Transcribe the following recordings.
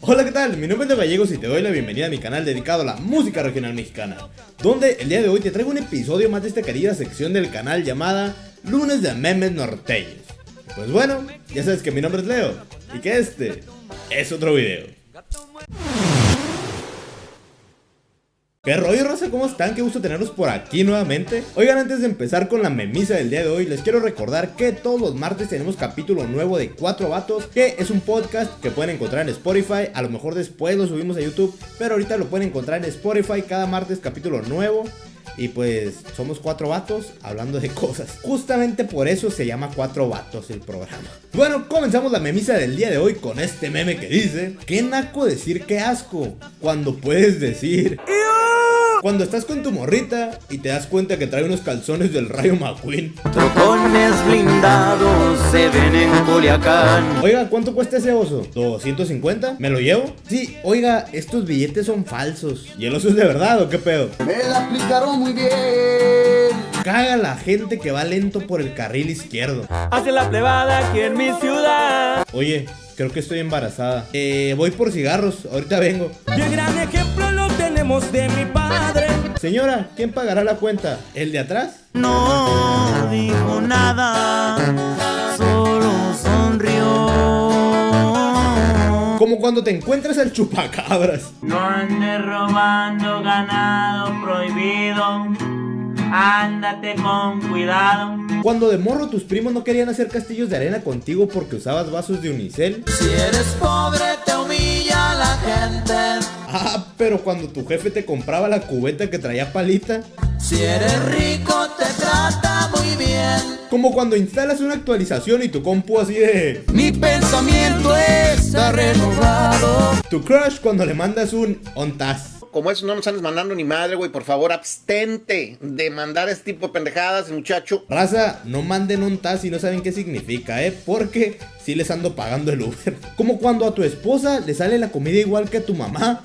Hola, ¿qué tal? Mi nombre es Leo Gallegos y te doy la bienvenida a mi canal dedicado a la música regional mexicana, donde el día de hoy te traigo un episodio más de esta querida sección del canal llamada Lunes de Memes Norteños. Pues bueno, ya sabes que mi nombre es Leo y que este es otro video. ¿Qué rollo, raza? ¿Cómo están? Qué gusto tenerlos por aquí nuevamente. Oigan, antes de empezar con la memisa del día de hoy, les quiero recordar que todos los martes tenemos capítulo nuevo de Cuatro Vatos, que es un podcast que pueden encontrar en Spotify. A lo mejor después lo subimos a YouTube, pero ahorita lo pueden encontrar en Spotify. Cada martes capítulo nuevo. Y pues somos cuatro vatos hablando de cosas. Justamente por eso se llama Cuatro Vatos el programa. Bueno, comenzamos la memisa del día de hoy con este meme que dice: qué naco decir qué asco cuando puedes decir cuando estás con tu morrita y te das cuenta que trae unos calzones del Rayo McQueen. Trocones blindados se ven en Culiacán. Oiga, ¿cuánto cuesta ese oso? ¿250? ¿Me lo llevo? Sí, oiga, estos billetes son falsos. ¿Y el oso es de verdad o qué pedo? Me la aplicaron muy bien. Caga la gente que va lento por el carril izquierdo. Hace la plebada aquí en mi ciudad. Oye, creo que estoy embarazada. Voy por cigarros, ahorita vengo. Y el gran ejemplo lo tenemos de mi padre. Señora, ¿quién pagará la cuenta? ¿El de atrás? No dijo nada, solo sonrió. Como cuando te encuentras al chupacabras. No andes robando ganado prohibido, ándate con cuidado. Cuando de morro tus primos no querían hacer castillos de arena contigo porque usabas vasos de unicel. Si eres pobre te humilla la gente. Ah, pero cuando tu jefe te compraba la cubeta que traía palita. Si eres rico te trata muy bien. Como cuando instalas una actualización y tu compu así de... Mi pensamiento está renovado. Tu crush cuando le mandas un ontas. Como eso no nos andes mandando ni madre, güey. Por favor, abstente de mandar ese tipo de pendejadas, muchacho. Raza, no manden ontas si no saben qué significa, porque sí les ando pagando el Uber. Como cuando a tu esposa le sale la comida igual que a tu mamá.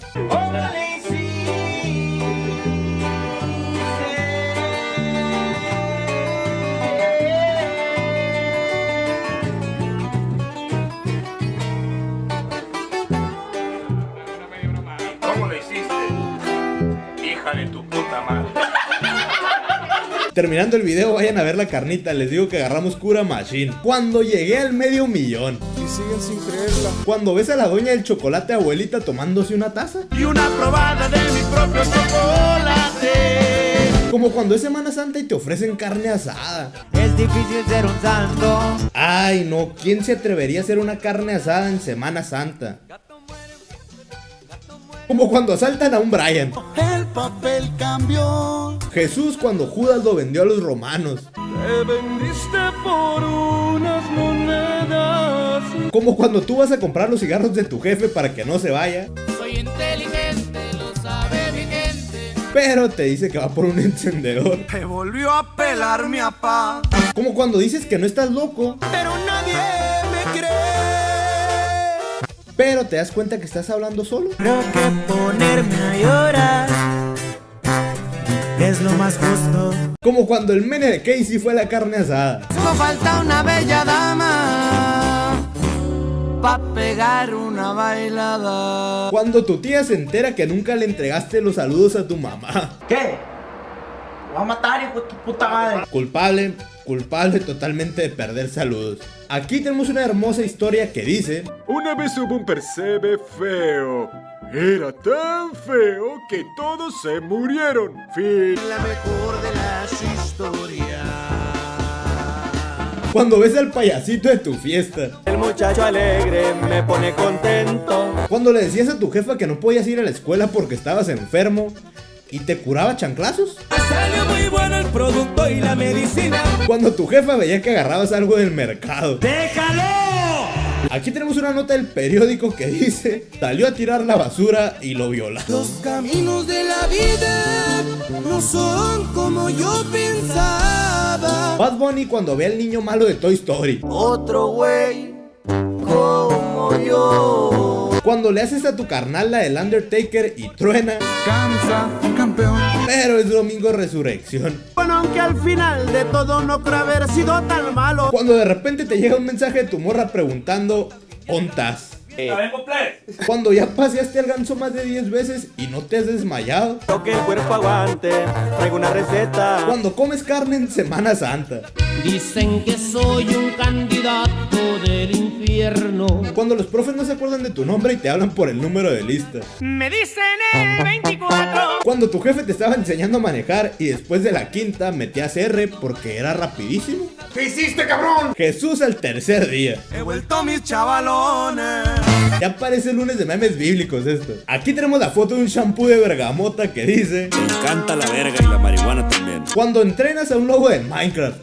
¿Cómo lo hiciste? Hija de tu puta madre. Terminando el video, vayan a ver la carnita. Les digo que agarramos cura machine. Cuando llegué al 500,000. Y siguen sin creerla. Cuando ves a la doña del chocolate abuelita tomándose una taza. Y una probada de mi propio chocolate. Como cuando es Semana Santa y te ofrecen carne asada. Es difícil ser un santo. Ay no, ¿quién se atrevería a hacer una carne asada en Semana Santa? Como cuando asaltan a un Brian. El papel cambió. Jesús cuando Judas lo vendió a los romanos. Te vendiste por unas monedas. Como cuando tú vas a comprar los cigarros de tu jefe para que no se vaya. Soy inteligente, lo sabe mi gente. Pero te dice que va por un encendedor. Te volvió a pelar mi papá. Como cuando dices que no estás loco, Pero nadie me cree. pero te das cuenta que estás hablando solo. Creo que ponerme a llorar es lo más justo. Como cuando el mene de Casey fue la carne asada. No falta una bella dama pa' pegar una bailada. Cuando tu tía se entera que nunca le entregaste los saludos a tu mamá. ¿Qué? Te voy a matar, hijo de tu puta madre. Culpable totalmente de perder saludos. Aquí tenemos una hermosa historia que dice: Una vez hubo un percebe feo. Era tan feo que todos se murieron. Fin. La mejor de las historias. cuando ves al payasito de tu fiesta. El muchacho alegre me pone contento. Cuando le decías a tu jefa que no podías ir a la escuela porque estabas enfermo y te curaba chanclazos. Salió muy bueno el producto y la medicina. Cuando tu jefa veía que agarrabas algo del mercado. ¡Déjalo! Aquí tenemos una nota del periódico que dice: salió a tirar la basura y lo violaron. Los caminos de la vida no son como yo pensaba. Bad Bunny cuando ve al niño malo de Toy Story. Otro güey como yo. Cuando le haces a tu carnal la del Undertaker y truena. Cansa, campeón. Pero es domingo resurrección. Bueno, aunque al final de todo no creo haber sido tan malo. Cuando de repente te llega un mensaje de tu morra preguntando: ¿ontas? vengo, plebe. Cuando ya paseaste al ganso más de 10 veces y no te has desmayado. Que el cuerpo aguante, traigo una receta. Cuando comes carne en Semana Santa. Dicen que soy un candidato del infierno. Cuando los profes no se acuerdan de tu nombre y te hablan por el número de lista. Me dicen el 24. Cuando tu jefe te estaba enseñando a manejar y después de la quinta metías R porque era rapidísimo. ¿Qué hiciste, cabrón? Jesús al tercer día. He vuelto mis chavalones. Ya parece lunes de memes bíblicos esto. Aquí tenemos la foto de un shampoo de bergamota que dice: Me encanta la verga y la marihuana también. cuando entrenas a un lobo de Minecraft.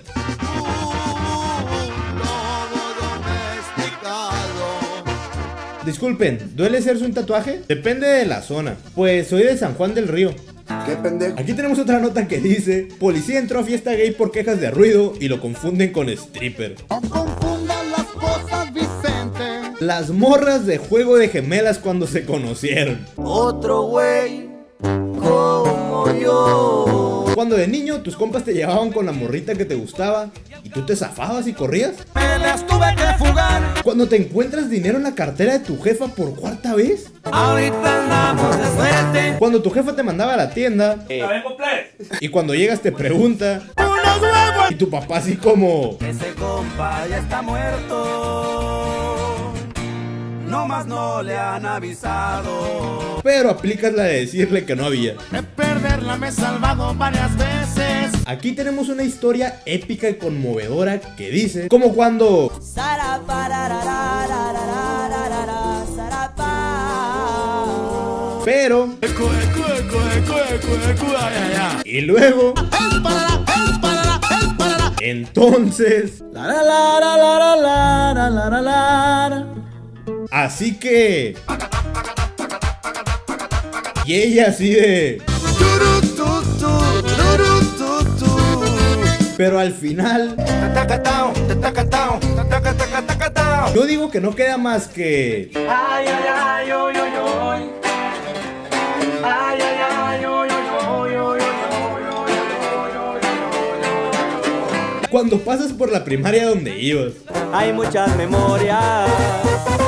Disculpen, ¿duele hacerse un tatuaje? Depende de la zona. Pues soy de San Juan del Río. Qué pendejo. Aquí tenemos otra nota que dice: policía entró a fiesta gay por quejas de ruido y lo confunden con stripper. No confundan las cosas, Vicente. Las morras de Juego de Gemelas cuando se conocieron. Otro güey como yo. Cuando de niño tus compas te llevaban con la morrita que te gustaba y tú te zafabas y corrías. Me las tuve que fugar. Cuando te encuentras dinero en la cartera de tu jefa por cuarta vez. Ahorita andamos de suerte. Cuando tu jefa te mandaba a la tienda vengo, plebe. y cuando llegas te pregunta y tu papá así como: Ese compa ya está muerto. No más no le han avisado. pero aplicas la de decirle que no había. De perderla me he salvado varias veces. Aquí tenemos una historia épica y conmovedora que dice: como cuando pero y luego entonces así que y ella así de pero al final yo digo que no queda más que Ay, ay, ay, oy, oy, oy. Ay, ay, ay, oy, oy, oy, oy, oy, oy, oy, oy. cuando pasas por la primaria donde ibas. Hay muchas memorias,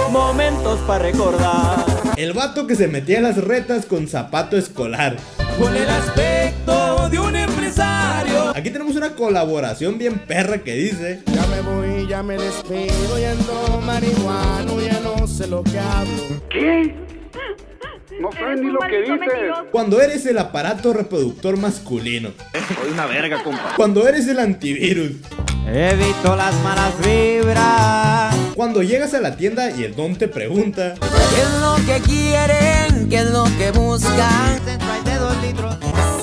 momentos para recordar. El vato que se metía en las retas con zapato escolar. Con el aspecto de un empresario. Aquí tenemos una colaboración bien perra que dice: Ya me voy, ya me despido, ya ando marihuano, ya no sé lo que hablo. No sé ni lo que dices. cuando eres el aparato reproductor masculino. Soy una verga, compa. Cuando eres el antivirus. Evito las malas vibras. Cuando llegas a la tienda y el don te pregunta: ¿Qué es lo que quieren? ¿Qué es lo que buscan? De 2 litros.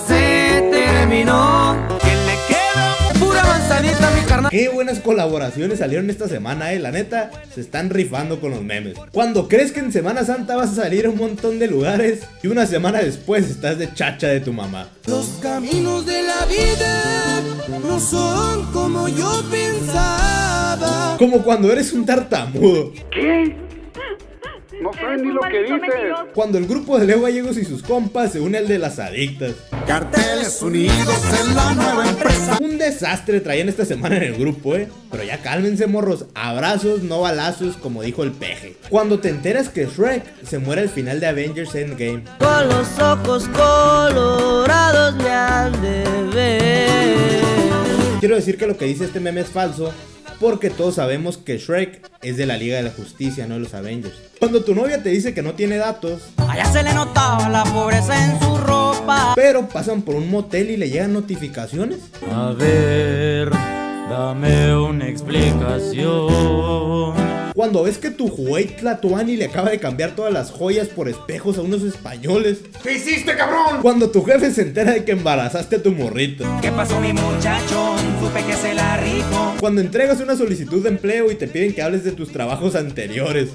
Se terminó. Que le queda pura manzanita, mi carnal. qué buenas colaboraciones salieron esta semana, la neta, se están rifando con los memes. Cuando crees que en Semana Santa vas a salir a un montón de lugares y una semana después estás de chacha de tu mamá. Los caminos de la vida no son como yo pensaba. Como cuando eres un tartamudo. No sé ni lo que dices. Cuando el grupo de Leo Gallegos y sus compas se une al de las adictas. Carteles unidos en la nueva empresa. Un desastre traían esta semana en el grupo, pero ya cálmense, morros. Abrazos, no balazos, como dijo el peje. Cuando te enteras que Shrek se muere al final de Avengers Endgame. Con los ojos colorados me han de ver. Quiero decir que lo que dice este meme es falso, porque todos sabemos que Shrek es de la Liga de la Justicia, no de los Avengers. Cuando tu novia te dice que no tiene datos, Allá se le notaba la pobreza en su ropa. pero pasan por un motel y le llegan notificaciones. A ver, dame una explicación. Cuando ves que tu Huey Tlatuani le acaba de cambiar todas las joyas por espejos a unos españoles. ¿Qué hiciste, cabrón? Cuando tu jefe se entera de que embarazaste a tu morrito. ¿Qué pasó, mi muchacho? Supe que se la rifo. Cuando entregas una solicitud de empleo y te piden que hables de tus trabajos anteriores.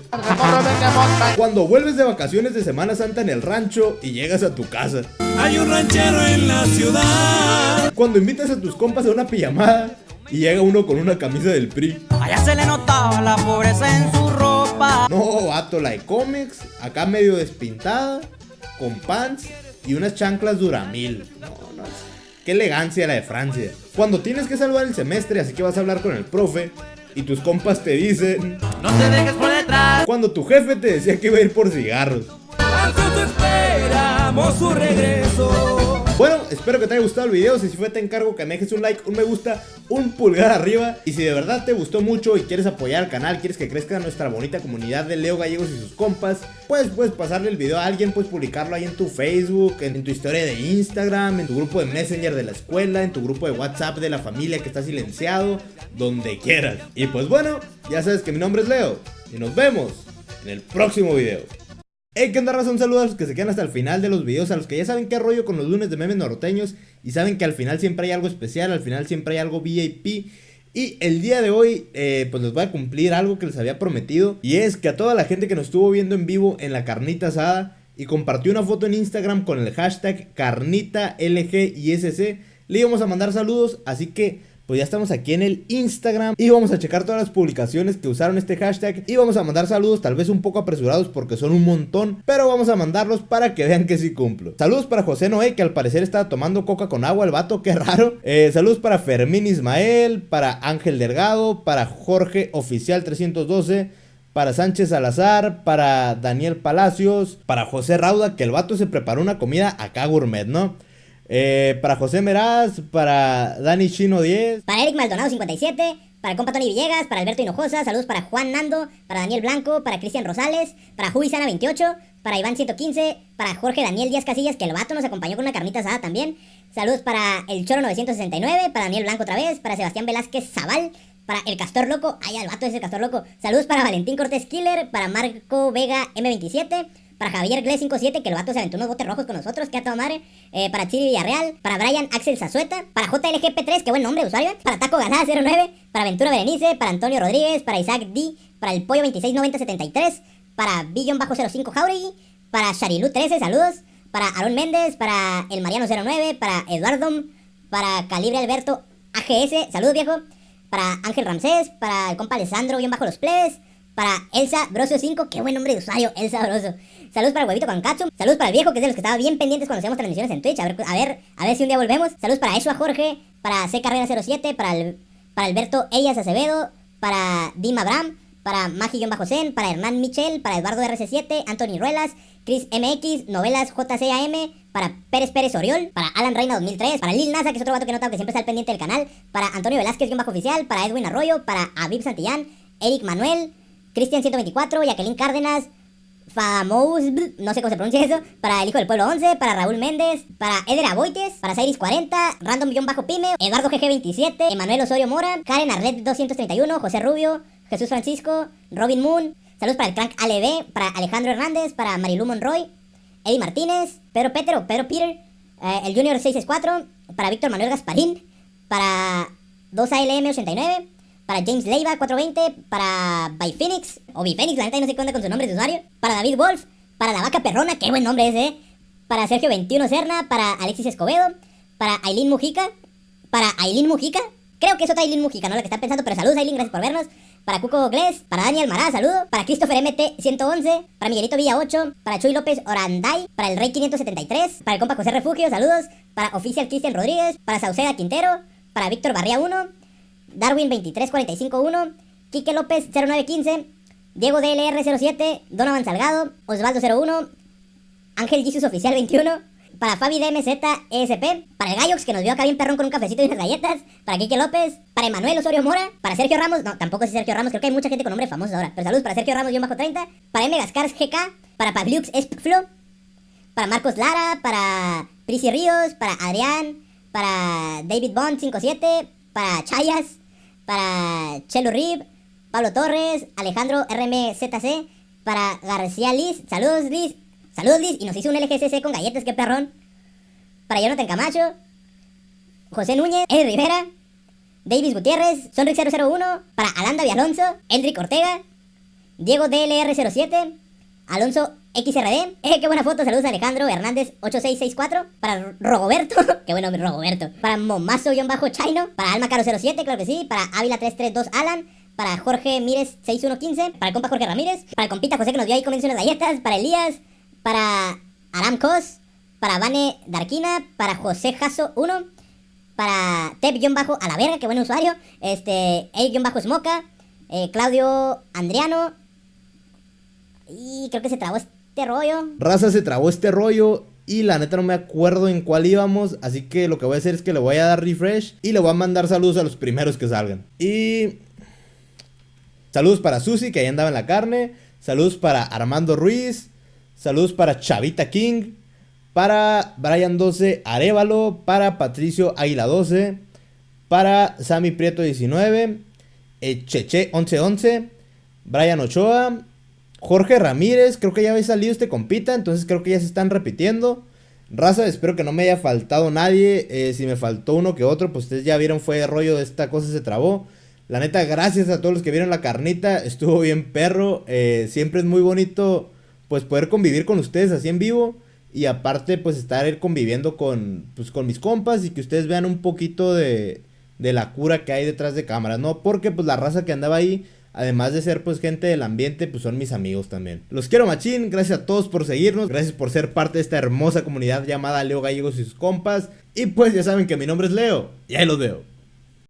Cuando vuelves de vacaciones de Semana Santa en el rancho y llegas a tu casa. Hay un ranchero en la ciudad. Cuando invitas a tus compas a una pijamada y llega uno con una camisa del PRI. Allá se le notaba la pobreza en su ropa. No, vato, la de cómics, acá medio despintada, con pants y unas chanclas Duramil. No, qué elegancia la de Francia. Cuando tienes que salvar el semestre, así que vas a hablar con el profe y tus compas te dicen: No te dejes por detrás. esperar. Cuando tu jefe te decía que iba a ir por cigarros. Ansioso esperamos su regreso. Bueno, espero que te haya gustado el video. Si fue, te encargo que me dejes un like, un me gusta, un pulgar arriba. Y si de verdad te gustó mucho y quieres apoyar al canal, quieres que crezca nuestra bonita comunidad de Leo Gallegos y sus compas, pues puedes pasarle el video a alguien, puedes publicarlo ahí en tu Facebook, en tu historia de Instagram, en tu grupo de Messenger de la escuela, en tu grupo de WhatsApp de la familia que está silenciado, donde quieras. Y pues bueno, ya sabes que mi nombre es Leo y nos vemos en el próximo video. Hey, ¿qué onda, raza? Un saludo a los que se quedan hasta el final de los videos, a los que ya saben qué rollo con los lunes de memes norteños y saben que al final siempre hay algo especial, al final siempre hay algo VIP. Y el día de hoy, pues les voy a cumplir algo que les había prometido, y es que a toda la gente que nos estuvo viendo en vivo en la carnita asada y compartió una foto en Instagram con el hashtag carnitalgisc, le íbamos a mandar saludos, así que pues ya estamos aquí en el Instagram y vamos a checar todas las publicaciones que usaron este hashtag y vamos a mandar saludos, tal vez un poco apresurados porque son un montón, pero vamos a mandarlos para que vean que sí cumplo. Saludos para José Noé, que al parecer estaba tomando coca con agua el vato, qué raro. Saludos para Fermín Ismael, para Ángel Delgado, para Jorge Oficial 312, para Sánchez Salazar, para Daniel Palacios, para José Rauda, que el vato se preparó una comida acá gourmet, ¿no? Para José Meraz, para Dani Chino 10, para Eric Maldonado 57, para el compa Tony Villegas, para Alberto Hinojosa, saludos para Juan Nando, para Daniel Blanco, para Cristian Rosales, para Jubi Sana 28, para Iván 115, para Jorge Daniel Díaz Casillas, que el vato nos acompañó con una carnita asada también. Saludos para el Choro 969, para Daniel Blanco otra vez, para Sebastián Velázquez Zaval, para el Castor Loco, ay, el vato es el Castor Loco. Saludos para Valentín Cortés Killer, para Marco Vega M27, para Javier Gle 57, que el vato se aventó unos botes rojos con nosotros, que a toda madre. Para Chiri Villarreal, para Brian Axel Zazueta, para JLGP3, que buen nombre de usuario, para Taco Galá 09, para Ventura Berenice, para Antonio Rodríguez, para Isaac D, para el Pollo 269073, para Billon-05 Jauregui, para Sharilú 13, saludos, para Aaron Méndez, para el Mariano 09, para Eduardo, para Calibre Alberto AGS, saludos viejo, para Ángel Ramsés, para el compa Alessandro-Los Plebes, para Elsa Brosio 5, qué buen nombre de usuario, Elsa Brosio. Saludos para el Huevito Kankatsu, saludos para el viejo, que es de los que estaba bien pendientes cuando hacíamos transmisiones en Twitch, a ver si un día volvemos. Saludos para Eshua Jorge, para C Carrera 07, para Alberto Elías Acevedo, para Dim Abraham, para Magi-Zen, para Hernán Michel, para Eduardo RC7, Anthony Ruelas, Chris MX, Novelas JCAM, para Pérez Oriol, para Alan Reina 2003, para Lil Nasa, que es otro vato que he notado que siempre está al pendiente del canal, para Antonio Velázquez-Oficial, para Edwin Arroyo, para Aviv Santillán, Eric Manuel, Cristian 124, Jacqueline Cárdenas, Famous, no sé cómo se pronuncia eso, para El Hijo del Pueblo 11, para Raúl Méndez, para Eder Aboites, para Cyrus 40, Random-Pyme, Eduardo GG 27, Emanuel Osorio Mora, Karen Arlet 231, José Rubio, Jesús Francisco, Robin Moon, saludos para el Crank ALB, para Alejandro Hernández, para Marilu Monroy, Eddie Martínez, Pedro Peter, el Junior 664, para Víctor Manuel Gasparín, para 2ALM89, para James Leiva 420, para Byphoenix, o Biphoenix, la neta no sé qué onda con su nombre de usuario, para David Wolf, para La Vaca Perrona, qué buen nombre ese, para Sergio 21 Serna, para Alexis Escobedo, para Aileen Mujica, creo que es otra Aileen Mujica, no la que está pensando, pero saludos Aileen, gracias por vernos, para Cuco Gles, para Daniel Mará, saludo, para Christopher MT 111, para Miguelito Villa 8, para Chuy López Oranday, para el Rey 573, para el compa José Refugio, saludos, para Oficial Cristian Rodríguez, para Sauceda Quintero, para Víctor Barría 1, Darwin 23451, Quique López 0915, Diego DLR 07, Donovan Salgado, Osvaldo 01, Ángel Jesus Oficial 21, para Fabi DMZ ESP, para el Gallox que nos vio acá bien perrón con un cafecito y unas galletas, para Quique López, para Emanuel Osorio Mora, para Sergio Ramos, no, tampoco es Sergio Ramos, creo que hay mucha gente con nombres famosos ahora, pero saludos para Sergio Ramos-30, para M Gascars GK, para Pabliux Espflo, para Marcos Lara, para Prisi Ríos, para Adrián, para David Bond 57, para Chayas, para Chelo Rib, Pablo Torres, Alejandro RMZC, para García Liz, saludos Liz, y nos hizo un LGCC con galletas, qué perrón, para Jonathan Camacho, José Núñez, Eddie Rivera, Davis Gutiérrez, Sonrix 001, para Alanda Villalonso, Eldrick Ortega, Diego DLR 07, Alonso XRD, qué buena foto, saludos a Alejandro Hernández 8664, para Rogoberto, qué buen nombre Rogoberto, para Momazo-Chino, para Alma Caro 07, claro que sí, para Ávila 332 Alan, para Jorge Mírez 6115, para el compa Jorge Ramírez, para el compita José que nos dio ahí comiendo unas galletas, para Elías, para Aram Cos, para Vane Darquina, para José Jasso 1, para Tep-a la verga, qué buen usuario, Eric-Smoka, Claudio Andriano, Y creo que se trabó este rollo. Raza, se trabó este rollo y la neta no me acuerdo en cuál íbamos, así que lo que voy a hacer es que le voy a dar refresh y le voy a mandar saludos a los primeros que salgan. Y saludos para Susi, que ahí andaba en la carne. Saludos para Armando Ruiz. Saludos para Chavita King. Para Brian 12 Arevalo. Para Patricio Águila 12. Para Sammy Prieto 19. Cheche 1111. Brian Ochoa. Jorge Ramírez. Creo que ya había salido este compita, entonces creo que ya se están repitiendo. Raza, espero que no me haya faltado nadie. Si me faltó uno que otro, pues ustedes ya vieron, fue rollo de esta cosa, se trabó. La neta, gracias a todos los que vieron la carnita. Estuvo bien perro. Siempre es muy bonito pues poder convivir con ustedes así en vivo. Y aparte pues estar conviviendo con mis compas. Y que ustedes vean un poquito de la cura que hay detrás de cámaras, ¿no? Porque pues la raza que andaba ahí, además de ser pues gente del ambiente, pues son mis amigos también. Los quiero machín, gracias a todos por seguirnos. Gracias por ser parte de esta hermosa comunidad llamada Leo Gallegos y sus compas. Y pues ya saben que mi nombre es Leo. Y ahí los veo.